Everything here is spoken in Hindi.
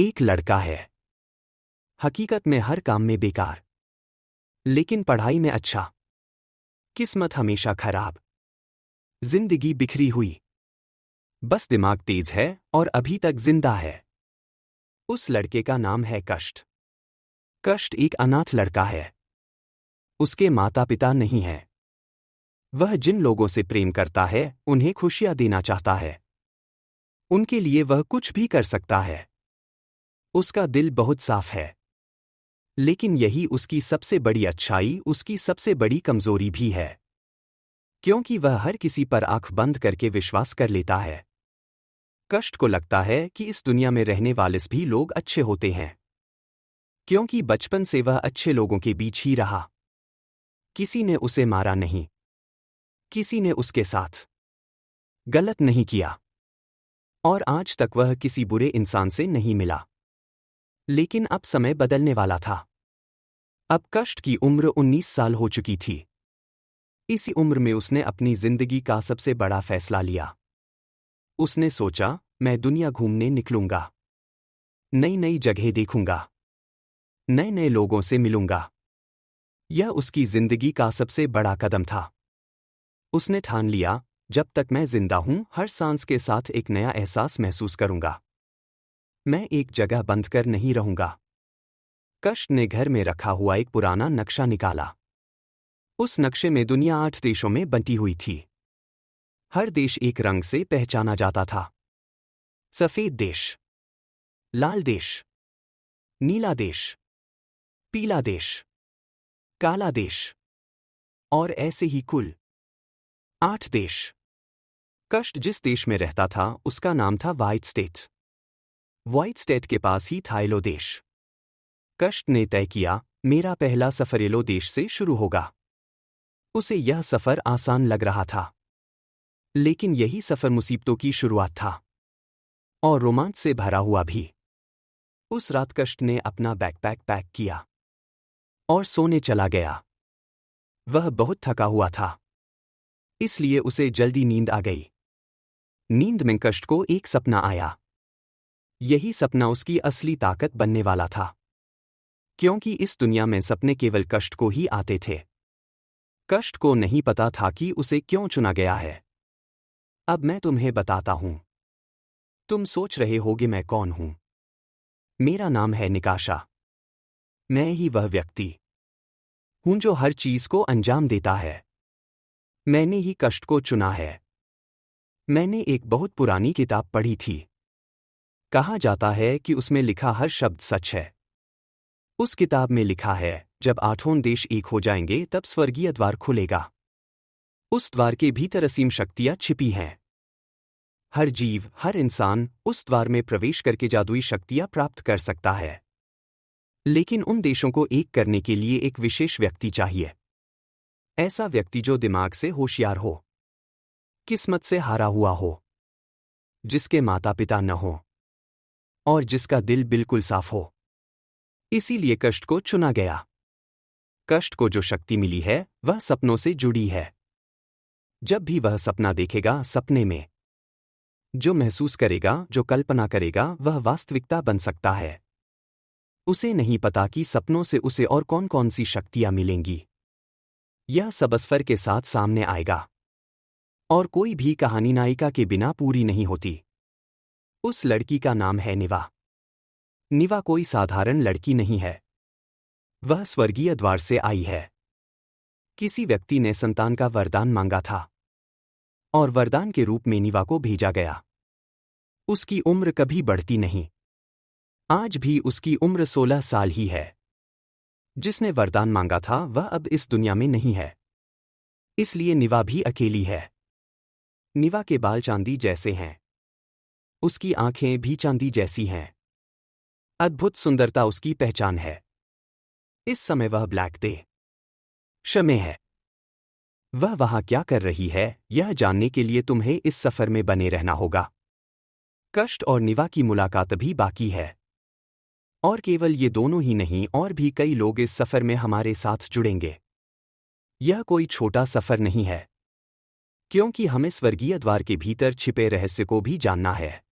एक लड़का है, हकीकत में हर काम में बेकार, लेकिन पढ़ाई में अच्छा। किस्मत हमेशा खराब, जिंदगी बिखरी हुई, बस दिमाग तेज है और अभी तक जिंदा है। उस लड़के का नाम है कष्ट। कष्ट एक अनाथ लड़का है। उसके माता पिता नहीं हैं। वह जिन लोगों से प्रेम करता है उन्हें खुशियां देना चाहता है। उनके लिए वह कुछ भी कर सकता है। उसका दिल बहुत साफ है, लेकिन यही उसकी सबसे बड़ी अच्छाई, उसकी सबसे बड़ी कमजोरी भी है, क्योंकि वह हर किसी पर आंख बंद करके विश्वास कर लेता है। कष्ट को लगता है कि इस दुनिया में रहने वाले भी लोग अच्छे होते हैं, क्योंकि बचपन से वह अच्छे लोगों के बीच ही रहा। किसी ने उसे मारा नहीं, किसी ने उसके साथ गलत नहीं किया, और आज तक वह किसी बुरे इंसान से नहीं मिला। लेकिन अब समय बदलने वाला था। अब कष्ट की उम्र 19 साल हो चुकी थी। इसी उम्र में उसने अपनी जिंदगी का सबसे बड़ा फैसला लिया। उसने सोचा, मैं दुनिया घूमने निकलूंगा, नई नई जगह देखूंगा, नए नए लोगों से मिलूंगा। यह उसकी जिंदगी का सबसे बड़ा कदम था। उसने ठान लिया, जब तक मैं जिंदा हूं हर सांस के साथ एक नया एहसास महसूस करूंगा। मैं एक जगह बंद कर नहीं रहूंगा। कष्ट ने घर में रखा हुआ एक पुराना नक्शा निकाला। उस नक्शे में दुनिया 8 देशों में बंटी हुई थी। हर देश एक रंग से पहचाना जाता था। सफेद देश, लाल देश, नीला देश, पीला देश, काला देश, और ऐसे ही कुल 8 देश। कष्ट जिस देश में रहता था उसका नाम था व्हाइट स्टेट। व्हाइट स्टेट के पास ही था येलो देश। कष्ट ने तय किया, मेरा पहला सफर येलो देश से शुरू होगा। उसे यह सफर आसान लग रहा था, लेकिन यही सफर मुसीबतों की शुरुआत था, और रोमांच से भरा हुआ भी। उस रात कष्ट ने अपना बैकपैक पैक किया और सोने चला गया। वह बहुत थका हुआ था, इसलिए उसे जल्दी नींद आ गई। नींद में कष्ट को एक सपना आया। यही सपना उसकी असली ताकत बनने वाला था, क्योंकि इस दुनिया में सपने केवल कष्ट को ही आते थे। कष्ट को नहीं पता था कि उसे क्यों चुना गया है। अब मैं तुम्हें बताता हूं। तुम सोच रहे होगे मैं कौन हूं। मेरा नाम है निकाशा। मैं ही वह व्यक्ति हूं जो हर चीज को अंजाम देता है। मैंने ही कष्ट को चुना है। मैंने एक बहुत पुरानी किताब पढ़ी थी। कहा जाता है कि उसमें लिखा हर शब्द सच है। उस किताब में लिखा है, जब 8 देश एक हो जाएंगे तब स्वर्गीय द्वार खुलेगा। उस द्वार के भीतर असीम शक्तियां छिपी हैं। हर जीव, हर इंसान उस द्वार में प्रवेश करके जादुई शक्तियां प्राप्त कर सकता है। लेकिन उन देशों को एक करने के लिए एक विशेष व्यक्ति चाहिए। ऐसा व्यक्ति जो दिमाग से होशियार हो, किस्मत से हारा हुआ हो, जिसके माता पिता न हो, और जिसका दिल बिल्कुल साफ हो। इसीलिए कष्ट को चुना गया। कष्ट को जो शक्ति मिली है वह सपनों से जुड़ी है। जब भी वह सपना देखेगा, सपने में जो महसूस करेगा, जो कल्पना करेगा, वह वास्तविकता बन सकता है। उसे नहीं पता कि सपनों से उसे और कौन कौन सी शक्तियां मिलेंगी। यह सब असफर के साथ सामने आएगा। और कोई भी कहानी नायिका के बिना पूरी नहीं होती। उस लड़की का नाम है निवा। निवा कोई साधारण लड़की नहीं है। वह स्वर्गीय द्वार से आई है। किसी व्यक्ति ने संतान का वरदान मांगा था, और वरदान के रूप में निवा को भेजा गया। उसकी उम्र कभी बढ़ती नहीं। आज भी उसकी उम्र 16 साल ही है। जिसने वरदान मांगा था वह अब इस दुनिया में नहीं है, इसलिए निवा भी अकेली है। निवा के बाल चांदी जैसे हैं। उसकी आंखें भी चांदी जैसी हैं। अद्भुत सुंदरता उसकी पहचान है। इस समय वह ब्लैक डे शमे है। वह वहां क्या कर रही है, यह जानने के लिए तुम्हें इस सफर में बने रहना होगा। कष्ट और निवा की मुलाकात भी बाकी है। और केवल ये दोनों ही नहीं, और भी कई लोग इस सफर में हमारे साथ जुड़ेंगे। यह कोई छोटा सफर नहीं है, क्योंकि हमें स्वर्गीय द्वार के भीतर छिपे रहस्य को भी जानना है।